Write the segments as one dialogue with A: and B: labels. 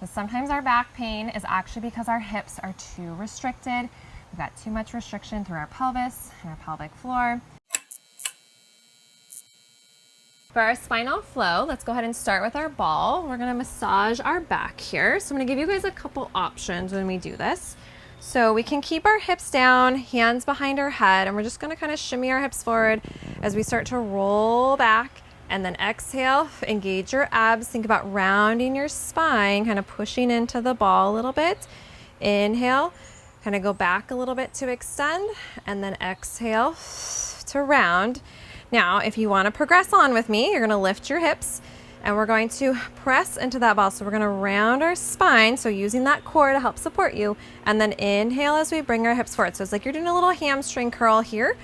A: So sometimes our back pain is actually because our hips are too restricted. We've got too much restriction through our pelvis and our pelvic floor. For our spinal flow, let's go ahead and start with our ball. We're gonna massage our back here. So I'm gonna give you guys a couple options when we do this. So we can keep our hips down, hands behind our head, and we're just gonna kind of shimmy our hips forward as we start to roll back, and then exhale, engage your abs. Think about rounding your spine, kind of pushing into the ball a little bit. Inhale, kind of go back a little bit to extend, and then exhale to round. Now, if you want to progress on with me, you're going to lift your hips and we're going to press into that ball. So we're going to round our spine, so using that core to help support you, and then inhale as we bring our hips forward. So it's like you're doing a little hamstring curl here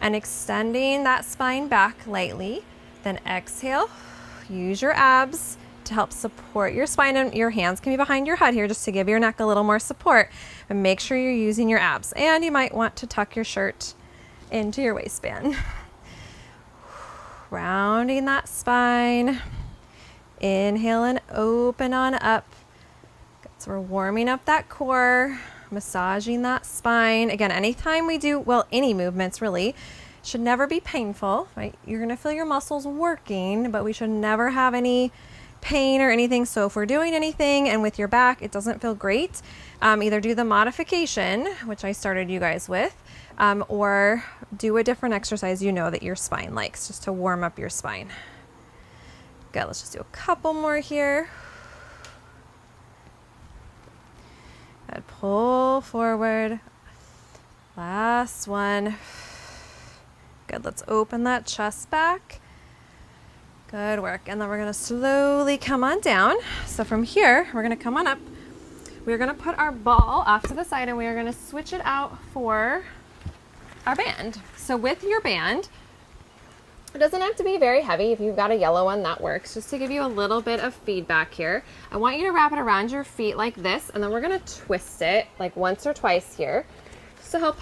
A: and extending that spine back lightly. Then exhale, use your abs to help support your spine, and your hands can be behind your head here just to give your neck a little more support, and make sure you're using your abs. And you might want to tuck your shirt into your waistband. Rounding that spine. Inhale and open on up. Good. So we're warming up that core, massaging that spine. Again, anytime we do, well, any movements really, should never be painful, right? You're gonna feel your muscles working, but we should never have any pain or anything. So if we're doing anything and with your back it doesn't feel great, either do the modification, which I started you guys with, or do a different exercise you know that your spine likes, just to warm up your spine. Good, let's just do a couple more here. Good, pull forward. Last one. Good, let's open that chest back. Good work, and then we're gonna slowly come on down. So from here, we're gonna come on up. We're gonna put our ball off to the side and we are gonna switch it out for our band. So with your band, it doesn't have to be very heavy. If you've got a yellow one, that works. Just to give you a little bit of feedback here, I want you to wrap it around your feet like this, and then we're gonna twist it like once or twice here, just to help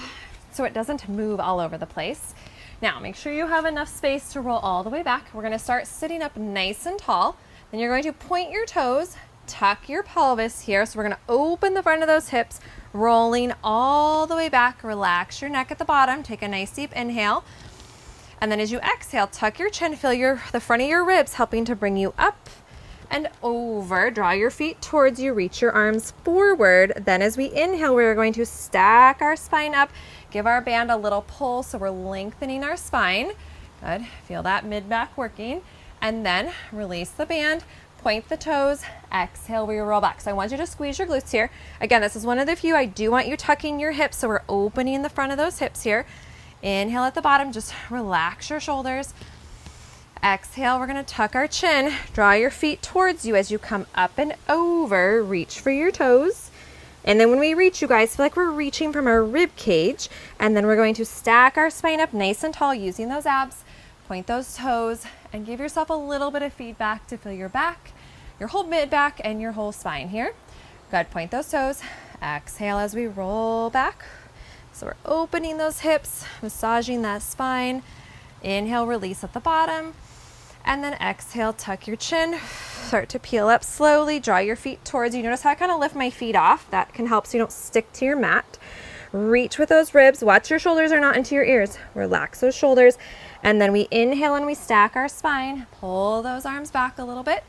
A: so it doesn't move all over the place. Now, make sure you have enough space to roll all the way back. We're gonna start sitting up nice and tall. Then you're going to point your toes, tuck your pelvis here. So we're gonna open the front of those hips, rolling all the way back. Relax your neck at the bottom. Take a nice deep inhale. And then as you exhale, tuck your chin, feel the front of your ribs helping to bring you up and over. Draw your feet towards you, reach your arms forward. Then as we inhale, we're going to stack our spine up, give our band a little pull, so we're lengthening our spine. Good, feel that mid-back working. And then release the band, point the toes, exhale, we roll back. So I want you to squeeze your glutes here. Again, this is one of the few I do want you tucking your hips, so we're opening the front of those hips here. Inhale at the bottom, just relax your shoulders. Exhale, we're gonna tuck our chin, draw your feet towards you as you come up and over, reach for your toes. And then when we reach, you guys, feel like we're reaching from our rib cage, and then we're going to stack our spine up nice and tall using those abs, point those toes, and give yourself a little bit of feedback to feel your back, your whole mid back, and your whole spine here. Good, point those toes. Exhale as we roll back. So we're opening those hips, massaging that spine. Inhale, release at the bottom. And then exhale, tuck your chin. Start to peel up slowly. Draw your feet towards you. Notice how I kind of lift my feet off. That can help so you don't stick to your mat. Reach with those ribs. Watch your shoulders are not into your ears. Relax those shoulders. And then we inhale and we stack our spine. Pull those arms back a little bit.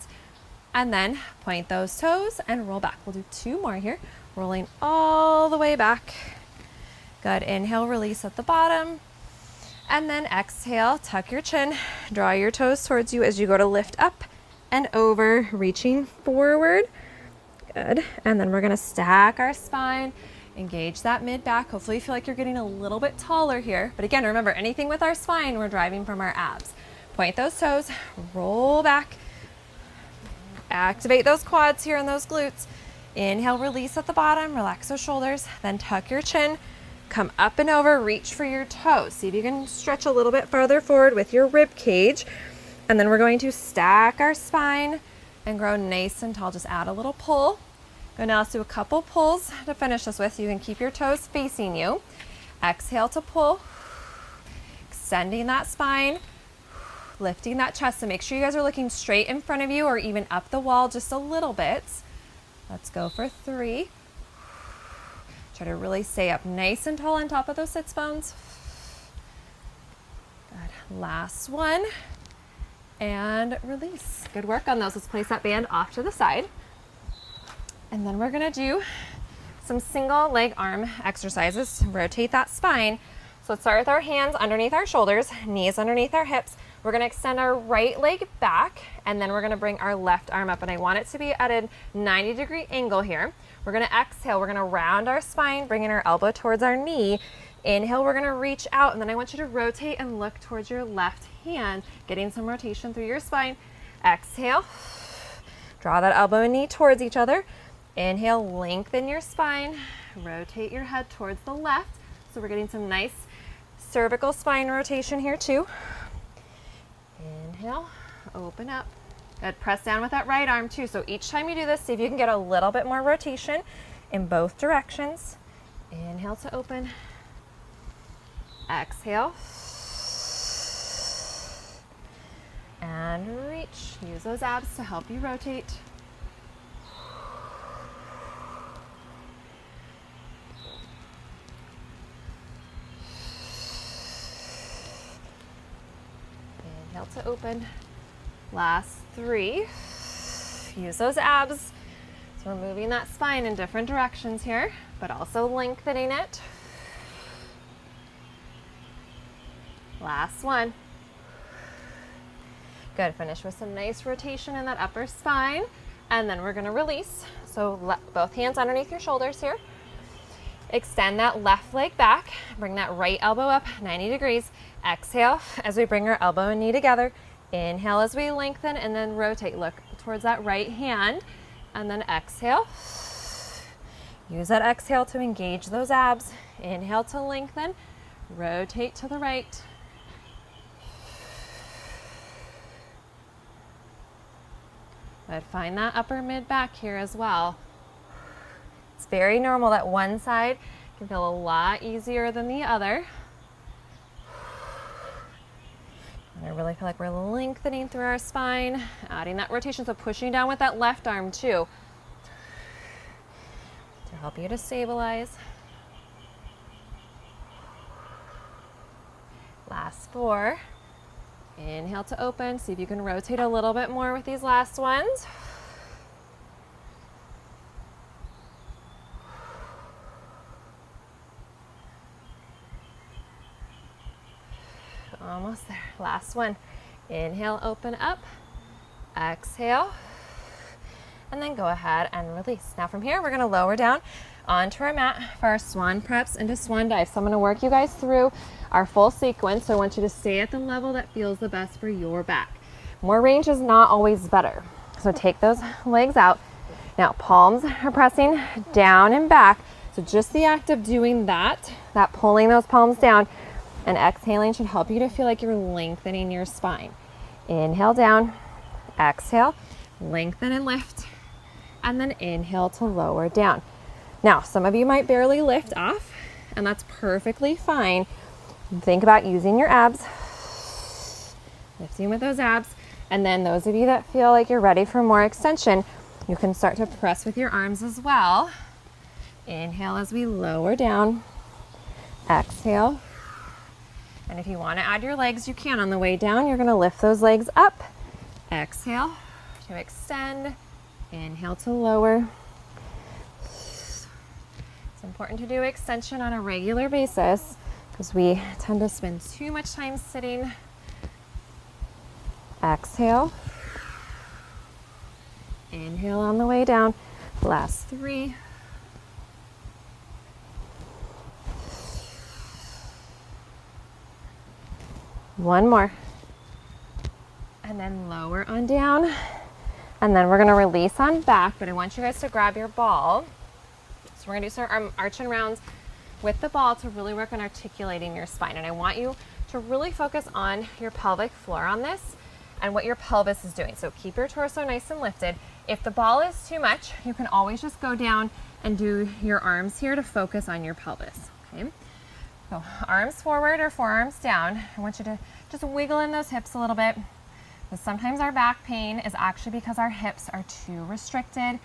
A: And then point those toes and roll back. We'll do two more here. Rolling all the way back. Good. Inhale, release at the bottom. And then exhale, tuck your chin, draw your toes towards you as you go to lift up and over, reaching forward. Good. And then we're gonna stack our spine, engage that mid back. Hopefully you feel like you're getting a little bit taller here. But again, remember, anything with our spine, we're driving from our abs. Point those toes, roll back, activate those quads here and those glutes. Inhale, release at the bottom, relax those shoulders, then tuck your chin, come up and over, reach for your toes. See if you can stretch a little bit farther forward with your rib cage. And then we're going to stack our spine and grow nice and tall. Just add a little pull. Go now, let's do a couple pulls to finish this with. You can keep your toes facing you. Exhale to pull, extending that spine, lifting that chest. So make sure you guys are looking straight in front of you or even up the wall just a little bit. Let's go for 3. Try to really stay up nice and tall on top of those sits bones. Good. Last one. And release. Good work on those. Let's place that band off to the side. And then we're gonna do some single leg arm exercises to rotate that spine. So let's start with our hands underneath our shoulders, knees underneath our hips. We're gonna extend our right leg back, and then we're gonna bring our left arm up, and I want it to be at a 90-degree angle here. We're gonna exhale, we're gonna round our spine, bringing our elbow towards our knee. Inhale, we're gonna reach out, and then I want you to rotate and look towards your left hand, getting some rotation through your spine. Exhale, draw that elbow and knee towards each other. Inhale, lengthen your spine, rotate your head towards the left. So we're getting some nice cervical spine rotation here too. Inhale, open up. Good, press down with that right arm too. So each time you do this, see if you can get a little bit more rotation in both directions. Inhale to open. Exhale. And reach. Use those abs to help you rotate. Inhale to open. Last 3. Use those abs. So we're moving that spine in different directions here, but also lengthening it. Last one. Good, finish with some nice rotation in that upper spine, and then we're gonna release. So both hands underneath your shoulders here. Extend that left leg back, bring that right elbow up 90 degrees. Exhale as we bring our elbow and knee together. Inhale as we lengthen, and then rotate. Look towards that right hand, and then exhale. Use that exhale to engage those abs. Inhale to lengthen, rotate to the right. But find that upper mid back here as well. It's very normal that one side can feel a lot easier than the other. And I really feel like we're lengthening through our spine, adding that rotation, so pushing down with that left arm too, to help you to stabilize. Last 4. Inhale to open. See if you can rotate a little bit more with these last ones. Almost there. Last one. Inhale, open up. Exhale. And then go ahead and release. Now from here, we're going to lower down onto our mat for our swan preps into swan dive. So I'm going to work you guys through our full sequence. So I want you to stay at the level that feels the best for your back. More range is not always better. So take those legs out. Now palms are pressing down and back. So just the act of doing that pulling those palms down and exhaling should help you to feel like you're lengthening your spine. Inhale down, exhale, lengthen and lift, and then inhale to lower down. Now, some of you might barely lift off, and that's perfectly fine. Think about using your abs, lifting with those abs, and then those of you that feel like you're ready for more extension, you can start to press with your arms as well. Inhale as we lower down, exhale. And if you want to add your legs, you can. On the way down, you're going to lift those legs up. Exhale to extend. Inhale to lower. It's important to do extension on a regular basis because we tend to spend too much time sitting. Exhale. Inhale on the way down. Last 3. One more. And then lower on down. And then we're going to release on back, but I want you guys to grab your ball. So we're going to do some arch and rounds with the ball to really work on articulating your spine. And I want you to really focus on your pelvic floor on this and what your pelvis is doing. So keep your torso nice and lifted. If the ball is too much, you can always just go down and do your arms here to focus on your pelvis. Okay. So arms forward or forearms down. I want you to just wiggle in those hips a little bit. Because sometimes our back pain is actually because our hips are too restricted.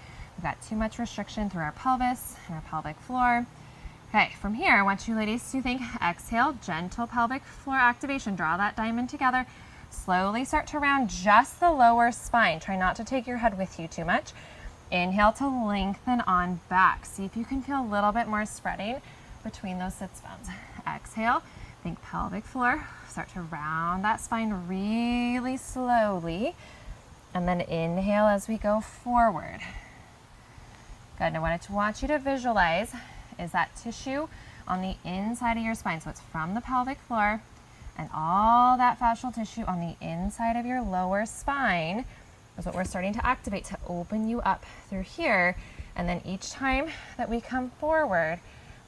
A: got too much restriction through our pelvis and our pelvic floor. Okay, from here, I want you ladies to think, exhale, gentle pelvic floor activation. Draw that diamond together. Slowly start to round just the lower spine. Try not to take your head with you too much. Inhale to lengthen on back. See if you can feel a little bit more spreading between those sits bones. Exhale, think pelvic floor. Start to round that spine really slowly. And then inhale as we go forward. Good, and I want you to visualize is that tissue on the inside of your spine. So it's from the pelvic floor and all that fascial tissue on the inside of your lower spine is what we're starting to activate to open you up through here. And then each time that we come forward,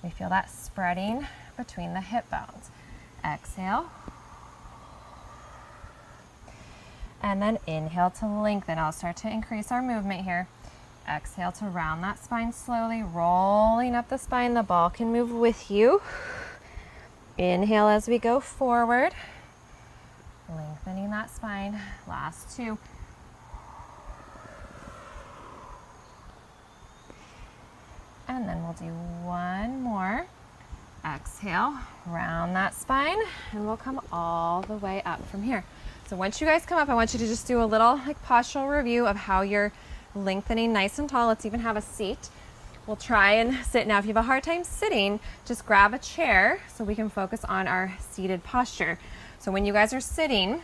A: we feel that spreading between the hip bones. Exhale. And then inhale to lengthen. I'll start to increase our movement here. Exhale to round that spine slowly, rolling up the spine. The ball can move with you. Inhale as we go forward, lengthening that spine. Last two. And then we'll do one more. Exhale, round that spine, and we'll come all the way up from here. So once you guys come up, I want you to just do a little postural review of how you're lengthening nice and tall. Let's even have a seat. We'll try and sit. Now, if you have a hard time sitting, just grab a chair so we can focus on our seated posture. So when you guys are sitting,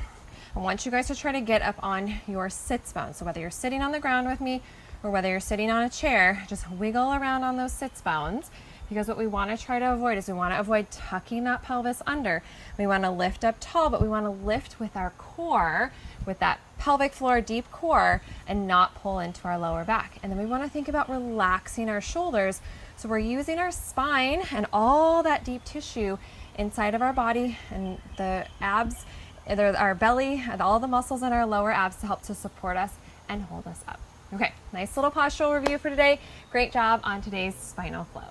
A: I want you guys to try to get up on your sits bones. So whether you're sitting on the ground with me or whether you're sitting on a chair, just wiggle around on those sits bones, because what we want to try to avoid is we want to avoid tucking that pelvis under. We want to lift up tall, but we want to lift with our core, with that pelvic floor, deep core, and not pull into our lower back. And then we want to think about relaxing our shoulders. So we're using our spine and all that deep tissue inside of our body and the abs, our belly, and all the muscles in our lower abs to help to support us and hold us up. Okay, nice little postural review for today. Great job on today's spinal flow.